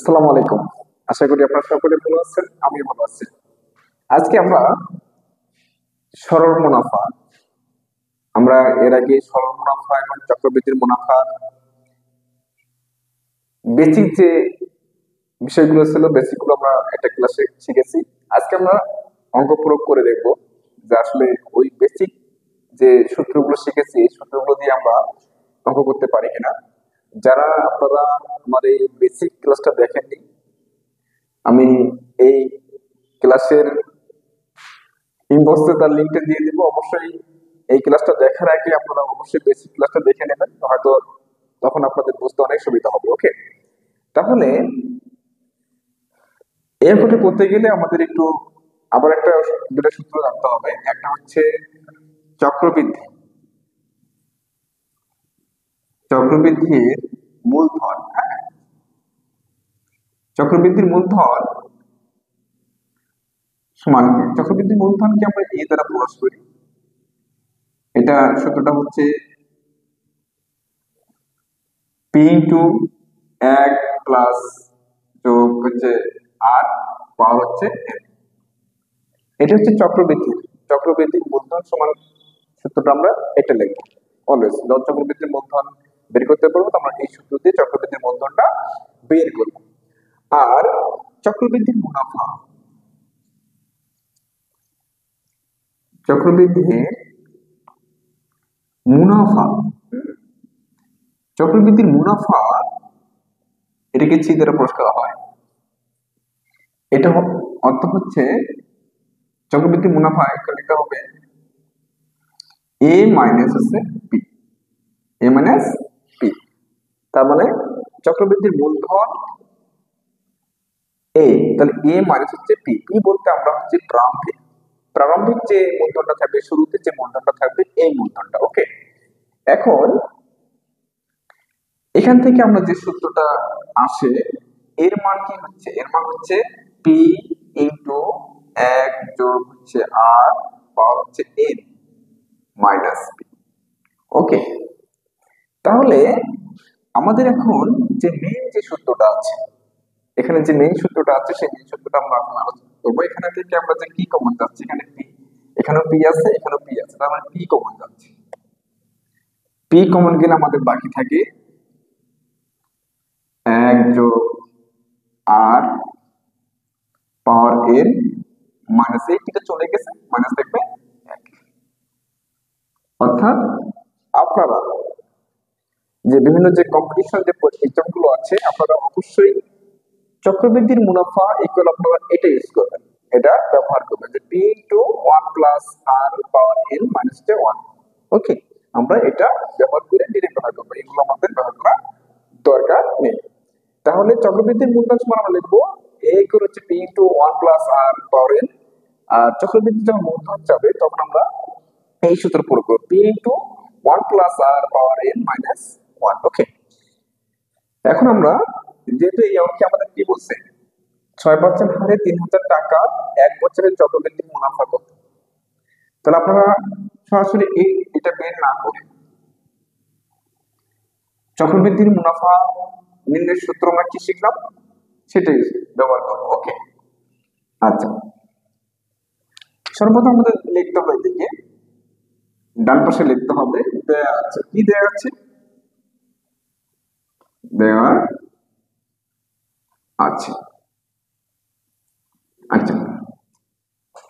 আসসালামু আলাইকুম। আশা করি আপনারা সকলে ভালো আছেন, আমি ভালো আছি। আজকে আমরা সরল মুনাফা, আমরা এর আগে সরল মুনাফা এবং চক্রবৃদ্ধির মুনাফা বেসিক যে বিষয়গুলো ছিল বেসিক গুলো আমরা একটা ক্লাসে শিখেছি। আজকে আমরা অঙ্ক প্রয়োগ করে দেখব যে আসলে ওই বেসিক যে সূত্রগুলো শিখেছি এই সূত্রগুলো দিয়ে আমরা অঙ্ক করতে পারি কিনা। যারা আপনারা আমার এই বেসিক ক্লাসটা দেখেননি, আমি এই ক্লাসের ইনবক্সে তার লিঙ্কটা দিয়ে দিব। অবশ্যই এই ক্লাসটা দেখার আগে আপনারা অবশ্যই বেসিক ক্লাসটা দেখে নেবেন, হয়তো তখন আপনাদের বুঝতে অনেক সুবিধা হবে। ওকে, তাহলে এরপরে করতে গেলে আমাদের একটু আবার একটা দুটো সূত্র জানতে হবে। একটা হচ্ছে চক্রবৃদ্ধি, চক্রবৃদ্ধির মূলধন। হ্যাঁ, চক্রবৃদ্ধির মূলধন সমান কি? চক্রবৃদ্ধির মূলধনকে আমরা এ দ্বারা প্রকাশ করি। এটা সূত্রটা হচ্ছে পি ইন্টু এক প্লাস যোগ হচ্ছে আর পাওয়ার হচ্ছে n। এটা হচ্ছে চক্রবৃদ্ধির মূলধন সমান সূত্রটা আমরা এটা লিখবো অলওয়েজ। যখন চক্রবৃদ্ধির মূলধন বের করতে পারবো তো আমরা এই সূত্র দিয়ে চক্রবৃদ্ধির মূলধনটা বের করব। আর চক্রবৃদ্ধির মুনাফা, চক্রবৃদ্ধির মুনাফা, চক্রবৃদ্ধির মুনাফা এটাকে চি দ্বারা প্রকাশ করা হয়। এটা অর্থ হচ্ছে চক্রবৃদ্ধি মুনাফা লিখতে হবে এ মাইনাস হচ্ছে পি, এ মাইনাস পি। তার মানে চক্রবৃদ্ধির মূলধন এ, তাহলে এ মাইনাস হচ্ছে পি। পি বলতে আমরা হচ্ছে প্রারম্ভিক, প্রারম্ভিক যে মূলধনটা থাকবে, শুরুতে যে মূলধনটা থাকবে এই মূলধনটা। ওকে, এখন এখান থেকে আমরা যে সূত্রটা আসে এর মান কি হচ্ছে? এর মান হচ্ছে পি ইন্টু এক যোগ হচ্ছে আর পাওয়ার হচ্ছে এন মাইনাস পি। ওকে, তাহলে আমাদের এখন যে মেইন যে সূত্রটা আছে, এখানে যে মেইন সূত্রটা আছে সেই মেইন সূত্রটা আমরা এখন আলোচনা করবো। এখানে থেকে আমরা যে কি কমন যাচ্ছে, এখানে পি, এখানেও পি আছে, এখানেও পি আছে, তার মানে পি কমন যাচ্ছে। পি কমন গেলে আমাদের বাকি থাকে এক যোগ আর পাওয়ার এন মাইনাস এই টিটা চলে গেছে, মাইনাস থাকবে এক। অর্থাৎ আপনারা যে বিভিন্ন যে কম্পিটিশন যে এক্সাম গুলো আছে আপনারা অবশ্যই চক্রবৃদ্ধির মুনাফা ইকুয়াল আপনারা এটা ইউজ করবেন, এটা ব্যবহার করবেন যে পি ইন্টু ওয়ান প্লাস আর পাওয়ার এন মাইনাস টে ওয়ান। ওকে, আমরা এটা ব্যবহার করে ডিরেক্ট ব্যবহার করবো, এগুলো আমাদের ব্যবহার করা দরকার নেই। তাহলে চক্রবৃদ্ধির মূলধন সমান আমরা লিখবো এ ইকুয়াল হচ্ছে পি ইন্টু ওয়ান প্লাস আর পাওয়ার এন। আর চক্রবৃদ্ধি যখন মূলধন যাবে তখন আমরা এই সূত্র প্রয়োগ করবো পি ইন্টু ওয়ান প্লাস আর পাওয়ার এন মাইনাস ওয়ান। ওকে, এখন আমরা যেহেতু এই অঙ্কে আমাদের কি বলছে 6% হারে 3,000 টাকা এক বছরের চক্রবৃদ্ধির মুনাফা কত, তাহলে আপনারা সরাসরি এটা বের না করে চক্রবৃদ্ধির মুনাফা নির্ণয়ের সূত্র আমরা কি শিখলাম সেটাই ব্যবহার করবো। ওকে, আচ্ছা, সর্বপ্রথম আমাদের লিখতে হবে এদিকে ডান পাশে লিখতে হবে দেয়া আছে, কি দেয়া আছে? দেওয়া আছে। আচ্ছা,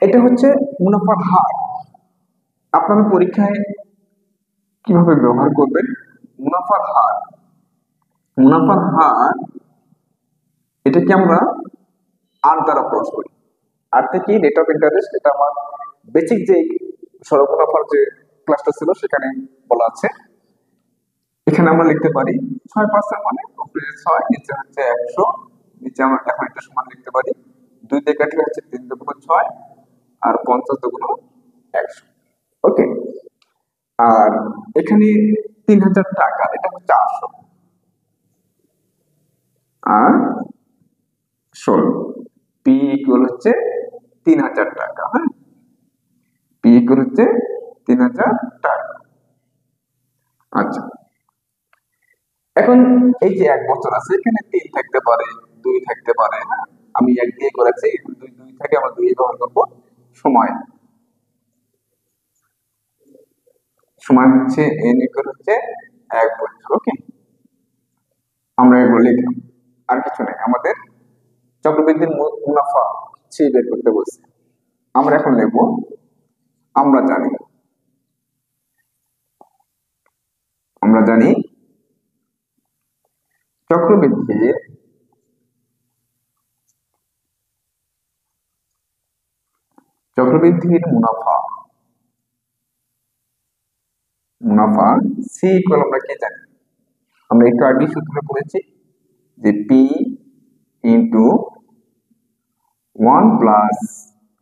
এটা হচ্ছে মুনাফার হার। আপনারা পরীক্ষায় কিভাবে ব্যবহার করবেন? মুনাফার হার, মুনাফার হার এটাকে আমরা আর দ্বারা প্রকাশ করি। আর থেকে রেট অফ ইন্টারেস্ট, এটা আমার বেসিক যে সরল মুনাফার যে ক্লাসটা ছিল সেখানে বলা আছে। এখানে আমরা লিখতে পারি 6% মানে উপরে 6 নিচে হচ্ছে 100, নিচে আমরা এখন একটা সমান লিখতে পারি 2 দিয়ে কাটলে হচ্ছে 3 দুগুণ 6 আর 50 দুগুণ 100। ওকে, আর এখানে 3,000 টাকা, এটা হচ্ছে 800 আর 16, পি ইকুয়াল হচ্ছে 3,000 টাকা। হ্যাঁ, পি ইকুয়াল হচ্ছে 3,000 টাকা। আচ্ছা, এখন এই যে এক বছর আছে এখানে 3 থাকতে পারে 2 থাকতে পারে। হ্যাঁ, আমি 1 দিয়ে করেছি, 2 থাকে, আমরা 2 ব্যবহার করব। সময় সময় হচ্ছে n ইকুয়াল হচ্ছে 1 বছর। ওকে, আমরা এগুলো লিখলাম, আর কিছু নেই। আমাদের চক্রবৃদ্ধির মুনাফা সে বের করতে বলছে। আমরা এখন লিখব, আমরা জানি চক্রবৃদ্ধির মুনাফা সি ইকুয়াল, আমরা কি জানি, আমরা একটু আগে সূত্র করেছি যে পি ইন্টু 1 প্লাস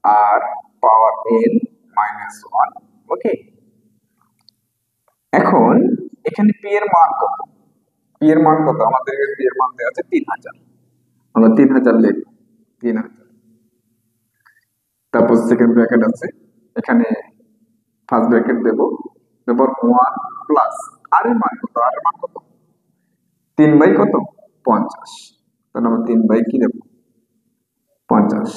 আর পাওয়ার n মাইনাস 1। ওকে, এখন এখানে পি এর মান কত? আমাদের পি এর মান দেওয়া আছে 3000। আমরা 3000 লিখব, 3000। তারপর সেকেন্ড ব্র্যাকেট আছে, এখানে ফার্স্ট ব্র্যাকেট দেব, তারপর 1 প্লাস আর এর মান কত? 3 বাই কত? 50। তাহলে আমরা 3 বাই কি দেব? 50।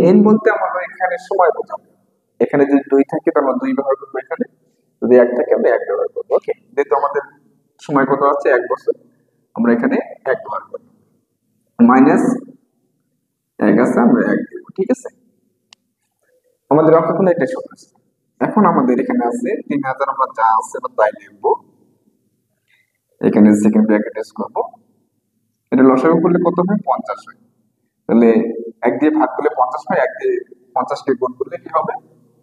এন বলতে আমরা এখানে সময় বোঝাবো। এখানে যদি 2 থাকে তাহলে আমরা 2 ব্যবহার করবো, এখানে যদি 1 থাকে আমরা 1 ব্যবহার করবো। ওকে, যেহেতু আমাদের সময় কত আছে? 1 বছর, আমরা এখানে 1 ব্যবহার করবো। মাইনাস 1 আছে, আমরা 1 দেব। ঠিক আছে, আমাদের অঙ্কগুলো এটা সহজ। এখন আমাদের এখানে আছে 3000, আমরা যা আছে আমরা তাই লিখবো। এখানে সেকেন্ড ব্র্যাকেট ইউজ করবো। এটা লসাগু করলে কত হয়? 50 হয়। তাহলে 1 দিয়ে ভাগ করলে 50 হয়, 1 দিয়ে 50 কে গুণ করলে কি হবে?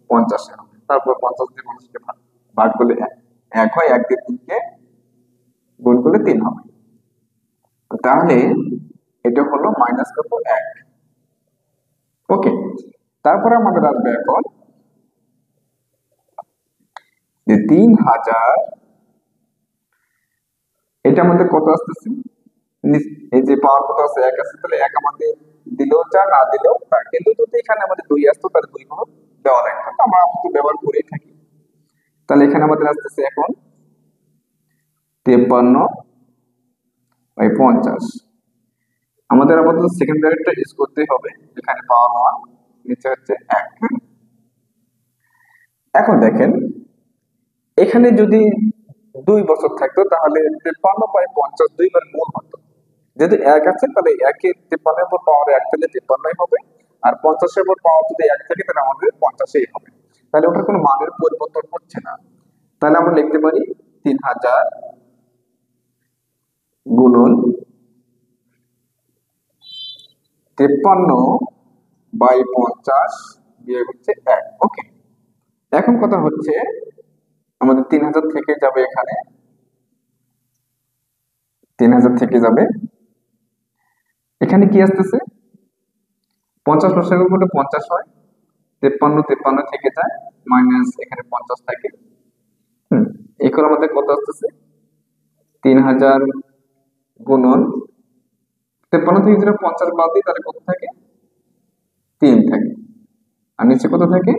50 হবে। তারপর 50 দিয়ে 50 কে ভাগ করলে 1 হয়, 1 দিয়ে 3 কে গুণ করলে 3 হবে। তাহলে এটা হলো মাইনাস কত? 1। ওকে, তারপরে আমাদের আসবে এখন যে 3000, এটা আমাদের কত আসতেছে? এই যে পাওয়ার কত আছে? 1 আছে, তাহলে 1 আমাদের দিলেও যা, না দিলেও তা। কিন্তু যদি এখানে আমাদের 2 আসতো তাহলে 2 ভাগ দেওয়া লাগতো, তো আমরা কিন্তু ব্যবহার করেই থাকি। তাহলে এখানে আমাদের আসতেছে এখন 53/50। আমাদের আপাতত সেকেন্ড ব্র্যাকেটটা ইউজ করতে হবে। এখানে পাওয়ার 1, নিচে হচ্ছে 1। এখন দেখেন, এখানে যদি 2 বছর থাকতো তাহলে 53/50 2 বার গুণ হতো। যদি 1 আছে তাহলে 1 এর 53 এর উপর পাওয়ার 1 তাহলে 53 হবে, আর 50 এর উপর পাওয়ার যদি 1 থাকে তাহলে আমাদের 50 হবে। তাহলে ওটার কোনো মানের পরিবর্তন হচ্ছে না। তাহলে আমরা লিখতে পারি 3000 গুণন 53/50 বিয়োগ হচ্ছে 1। ওকে, এখন কথা হচ্ছে আমাদের 3000 থেকে যাবে, এখানে 3000 থেকে যাবে, এখানে কি আসতেছে? 50 লসাগু করলে 50 হয়, 53 থেকে যায়, মাইনাস এখানে 50 থাকে। এখন আমাদের কত আসতেছে? 3000 গুণন 53 থেকে যদি 50 বাদ দিই তাহলে কত থাকে? 3 থাকে, আর নিচে কত থাকে?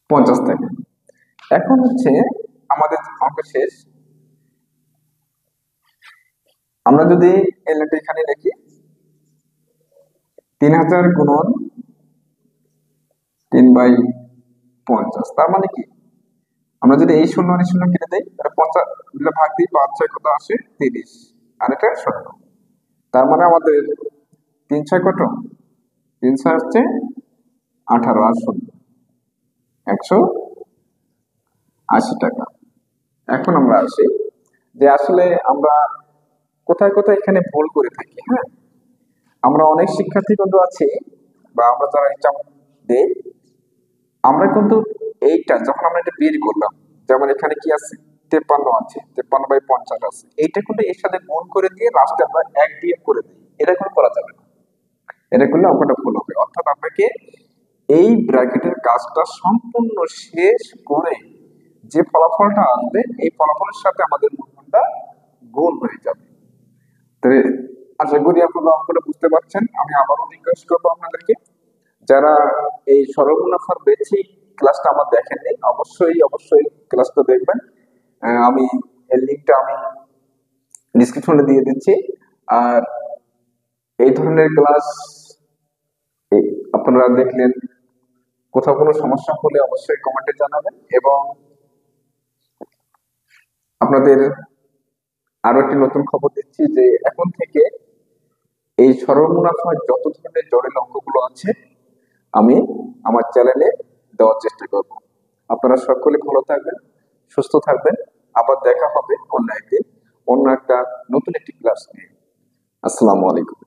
50 থাকে। এখন হচ্ছে আমাদের অঙ্ক শেষ। আমরা যদি এলটা এখানে লিখি 3000 গুণন 3/50, তার মানে কি? আমরা যদি এই 0 আর 0 কেটে দেই তাহলে 50 দিলে ভাগ দিই, 5 6 কত আসে? 30, আর এটা 0। তার মানে আমাদের 3 6 কত? 3 6 হচ্ছে 18, আর 0 180 টাকা। এখন আমরা আসি যে আসলে আমরা কোথায় কোথায় এখানে ভুল করে থাকি। হ্যাঁ, আমরা অনেক শিক্ষার্থী বন্ধু আছি বা আমরা যারা এক্সাম দেই, আমরা কিন্তু এইটা যখন আমরা এটা বের করলাম, যেমন এখানে কি আছে? 53 আছে, 53/50 আছে, এইটা কিন্তু এর সাথে গুণ করে দিয়ে লাস্টে আমরা 1 বিয়োগ করে দিই। এটা কিন্তু করা যাবে না, এটা করলে অঙ্কটা ভুল হবে। অর্থাৎ আপনাকে এই ব্র্যাকেটের কাজটা সম্পূর্ণ শেষ করে যে ফলাফলটা আসবে এই ফলাফলের সাথে আমাদের মূলধনটা গুণ হয়ে যাবে। তাহলে আশা করি আপনারা অঙ্কটা বুঝতে পারছেন। আমি আবারও রিকোয়েস্ট করবো আপনাদেরকে, যারা এই সরল মুনাফার বেসিক ক্লাসটা আমার দেখেননি, অবশ্যই ক্লাসটা দেখবেন। আমি এর লিঙ্কটা আমি ডিসক্রিপশনে দিয়ে দিচ্ছি। আর এই ধরনের ক্লাস আপনারা দেখলেন, কোথাও কোনো সমস্যা হলে অবশ্যই কমেন্টে জানাবেন। এবং আপনাদের আরো একটি নতুন খবর দিচ্ছি যে এখন থেকে এই সরল মুনাফার যত ধরনের জটিল অঙ্কগুলো আছে আমি আমার চ্যানেলে দেওয়ার চেষ্টা করব। আপনারা সকলে ভালো থাকবেন, সুস্থ থাকবেন। আবার দেখা হবে অন্য একদিন, অন্য একটা নতুন একটি ক্লাস নিয়ে। আসসালামু আলাইকুম।